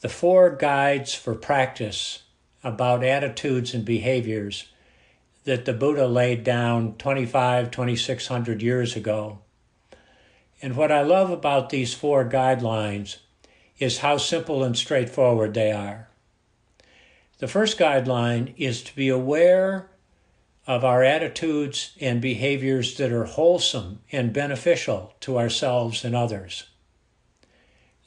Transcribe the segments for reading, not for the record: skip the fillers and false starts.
the 4 guides for practice about attitudes and behaviors that the Buddha laid down 2,600 years ago. And what I love about these 4 guidelines is how simple and straightforward they are. The first guideline is to be aware of our attitudes and behaviors that are wholesome and beneficial to ourselves and others.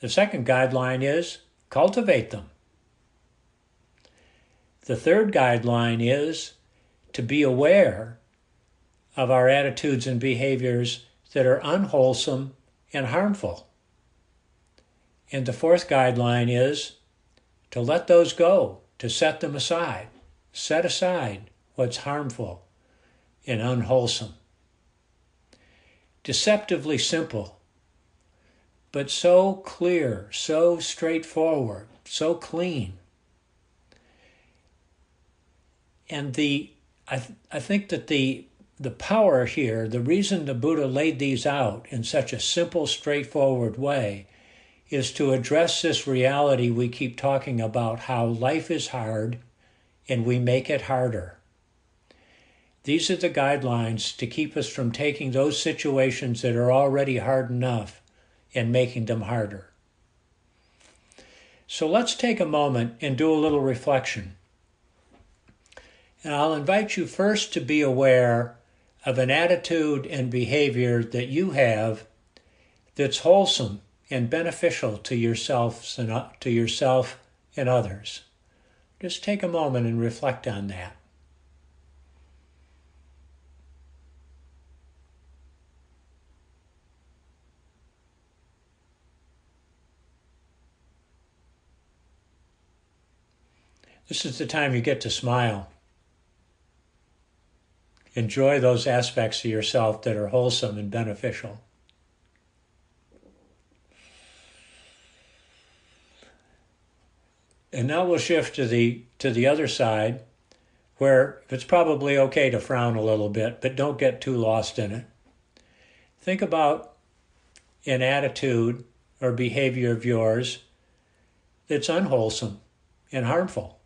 The second guideline is cultivate them. The third guideline is to be aware of our attitudes and behaviors that are unwholesome and harmful. And the fourth guideline is to let those go, to set them aside. Set aside what's harmful and unwholesome. Deceptively simple, but so clear, so straightforward, so clean. And I think that the power here, the reason the Buddha laid these out in such a simple, straightforward way, is to address this reality we keep talking about, how life is hard and we make it harder. These are the guidelines to keep us from taking those situations that are already hard enough and making them harder. So let's take a moment and do a little reflection. And I'll invite you first to be aware of an attitude and behavior that you have that's wholesome and beneficial to yourself and others. Just take a moment and reflect on that. This is the time you get to smile. Enjoy those aspects of yourself that are wholesome and beneficial. And now we'll shift to the other side, where it's probably okay to frown a little bit, but don't get too lost in it. Think about an attitude or behavior of yours that's unwholesome and harmful.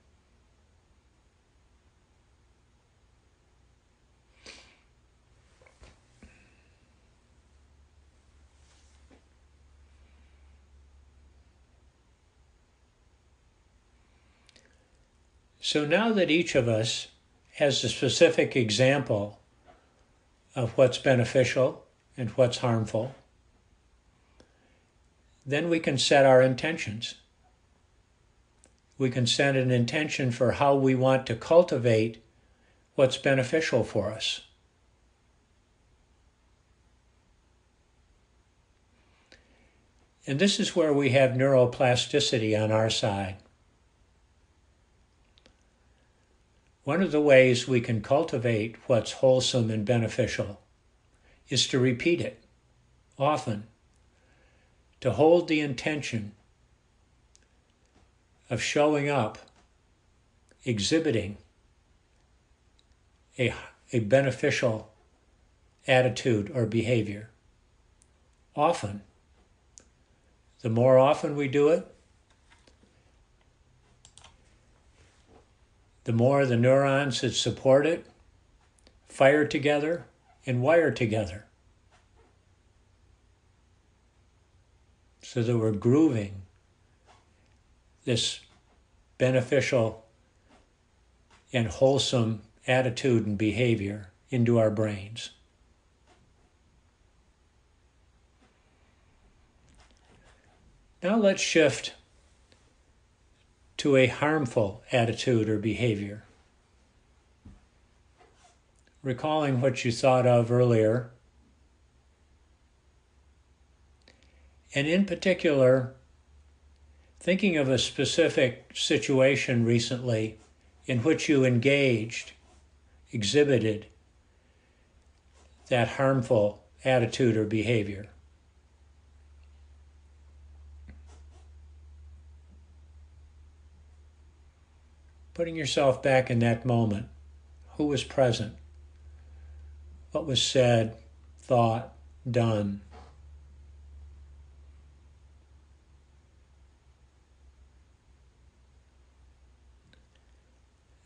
So now that each of us has a specific example of what's beneficial and what's harmful, then we can set our intentions. We can set an intention for how we want to cultivate what's beneficial for us. And this is where we have neuroplasticity on our side. One of the ways we can cultivate what's wholesome and beneficial is to repeat it often, to hold the intention of showing up, exhibiting a beneficial attitude or behavior. Often. The more often we do it, the more the neurons that support it fire together and wire together, so that we're grooving this beneficial and wholesome attitude and behavior into our brains. Now let's shift to a harmful attitude or behavior. Recalling what you thought of earlier, and in particular, thinking of a specific situation recently in which you exhibited that harmful attitude or behavior. Putting yourself back in that moment. Who was present? What was said, thought, done?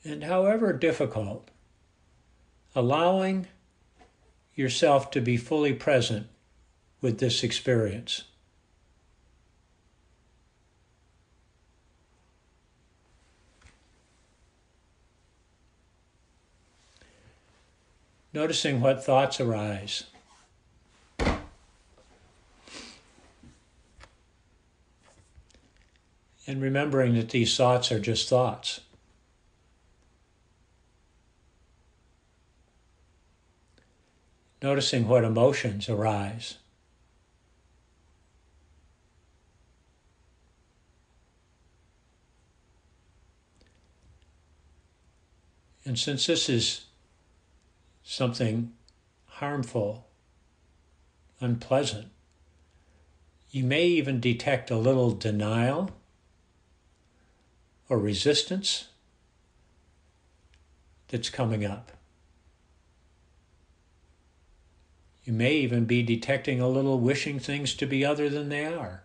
And however difficult, allowing yourself to be fully present with this experience. Noticing what thoughts arise. And remembering that these thoughts are just thoughts. Noticing what emotions arise. And since this is something harmful, unpleasant, you may even detect a little denial or resistance that's coming up. You may even be detecting a little wishing things to be other than they are.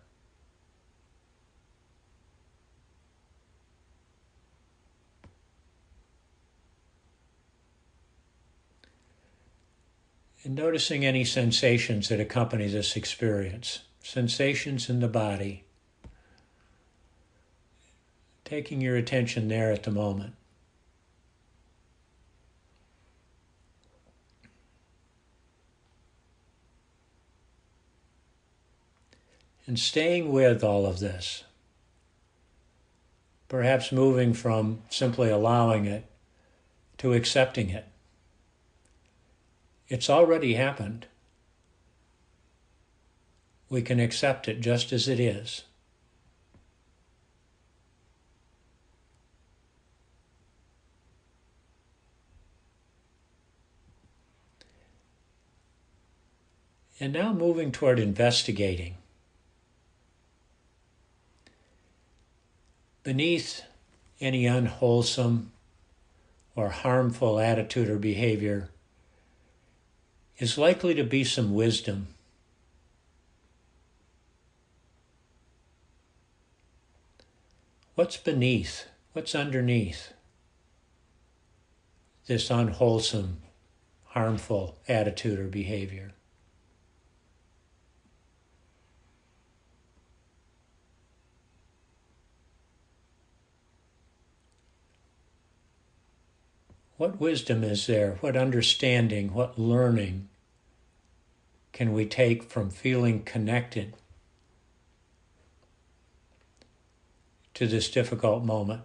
And noticing any sensations that accompany this experience, sensations in the body. Taking your attention there at the moment. And staying with all of this. Perhaps moving from simply allowing it to accepting it. It's already happened. We can accept it just as it is. And now moving toward investigating. Beneath any unwholesome or harmful attitude or behavior is likely to be some wisdom. What's beneath? What's underneath this unwholesome, harmful attitude or behavior? What wisdom is there? What understanding, what learning can we take from feeling connected to this difficult moment?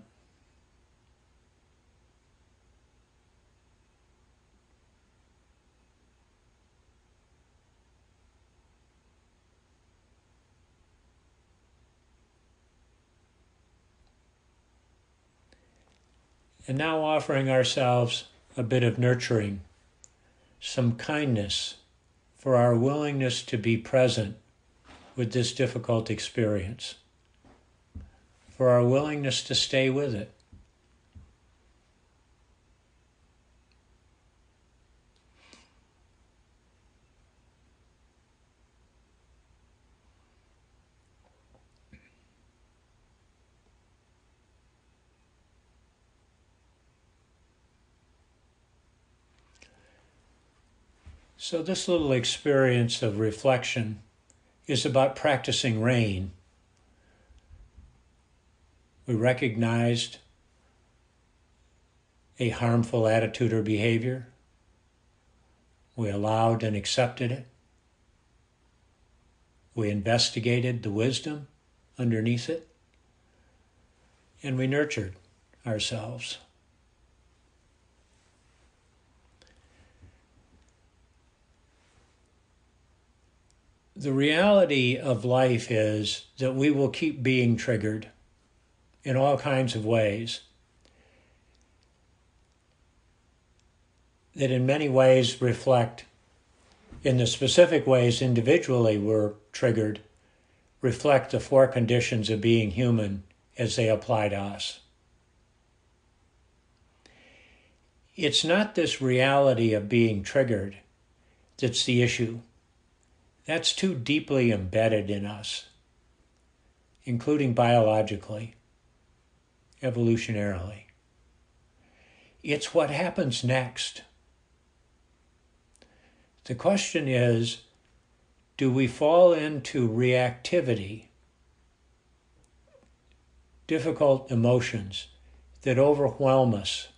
And now offering ourselves a bit of nurturing, some kindness for our willingness to be present with this difficult experience, for our willingness to stay with it. So this little experience of reflection is about practicing rain. We recognized a harmful attitude or behavior. We allowed and accepted it. We investigated the wisdom underneath it. And we nurtured ourselves. The reality of life is that we will keep being triggered in all kinds of ways that in many ways reflect, in the specific ways individually we're triggered, reflect the four conditions of being human as they apply to us. It's not this reality of being triggered that's the issue. That's too deeply embedded in us, including biologically, evolutionarily. It's what happens next. The question is, do we fall into reactivity, difficult emotions that overwhelm us,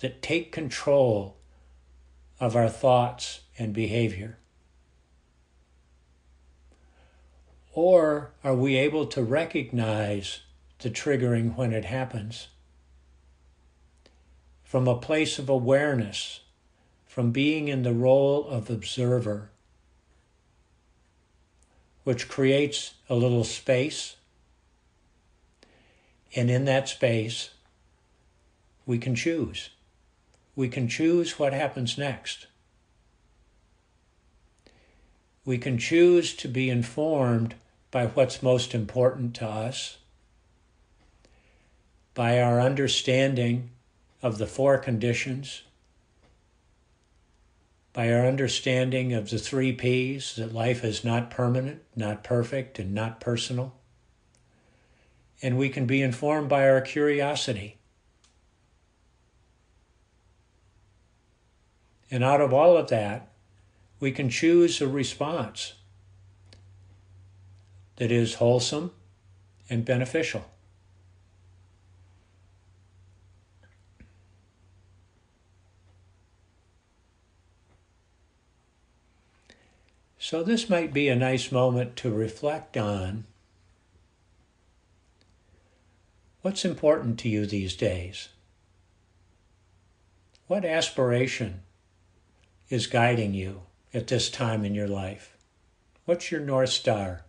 that take control of our thoughts and behavior? Or are we able to recognize the triggering when it happens from a place of awareness, from being in the role of observer, which creates a little space, and in that space, we can choose. We can choose what happens next. We can choose to be informed by what's most important to us, by our understanding of the four conditions, by our understanding of the 3 Ps, that life is not permanent, not perfect, and not personal. And we can be informed by our curiosity. And out of all of that, we can choose a response that is wholesome and beneficial. So this might be a nice moment to reflect on what's important to you these days. What aspiration is guiding you at this time in your life? What's your North Star?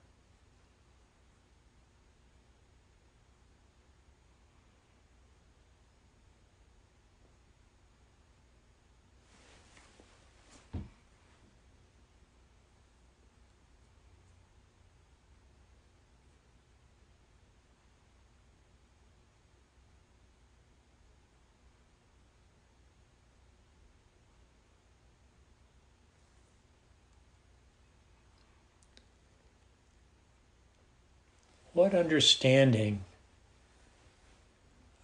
What understanding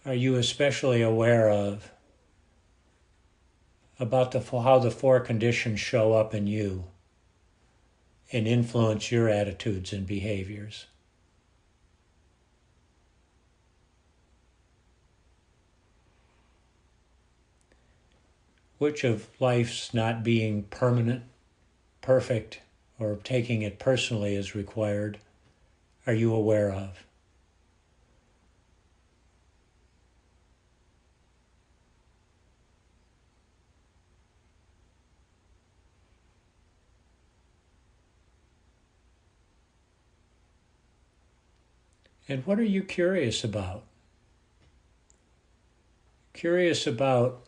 are you especially aware of about how the 4 conditions show up in you and influence your attitudes and behaviors? Which of life's not being permanent, perfect, or taking it personally as required are you aware of? And what are you curious about? Curious about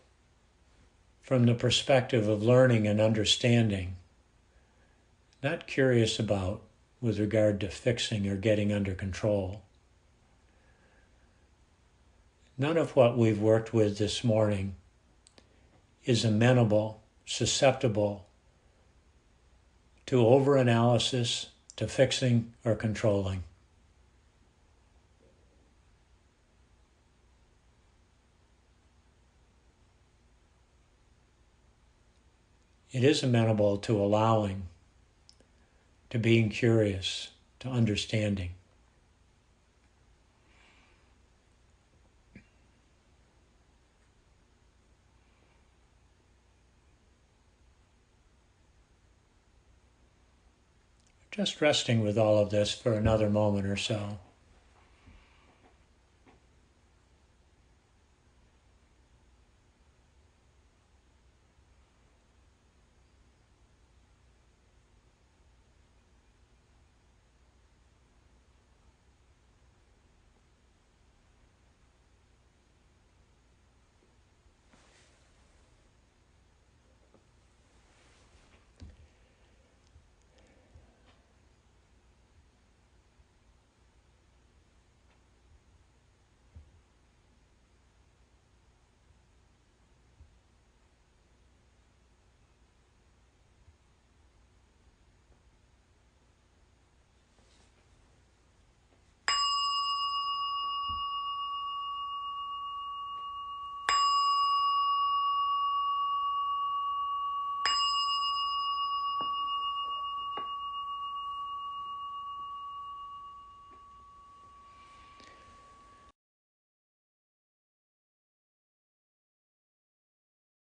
from the perspective of learning and understanding, not curious about with regard to fixing or getting under control. None of what we've worked with this morning is amenable, susceptible to overanalysis, to fixing or controlling. It is amenable to allowing, to being curious, to understanding. Just resting with all of this for another moment or so.